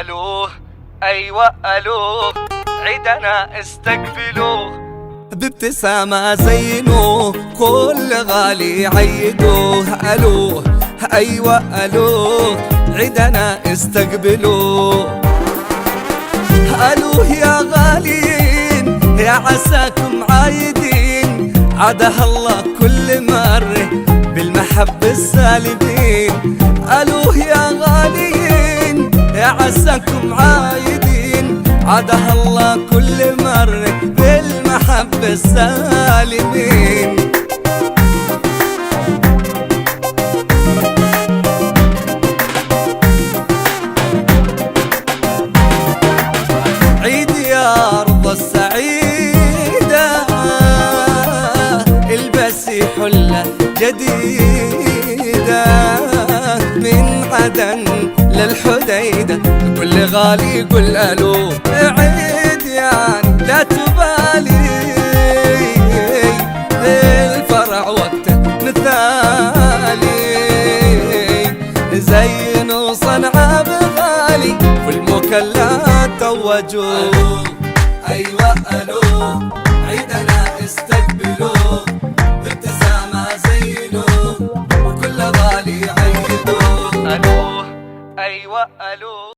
الو ايوه الو عيدنا استقبلوه بابتسامة زينوه كل غالي عيدوه. الو ايوه الو عيدنا استقبلوه. الو يا غالين يا عساكم عايدين عادها الله كل مرة بالمحبة السالبين. الو يا غالين يا عساكم عايدين عادها الله كل مرة بالمحبة السالبين. عيد يا أرض السعيدة البسي حلة جديدة من عدن للحديدة كل غالي قل ألو. عيد يعني لا تبالي الفرع وقته مثالي زينوا صنعاء بغالي والمكلات توجوا. ألو أيوة ألو عيد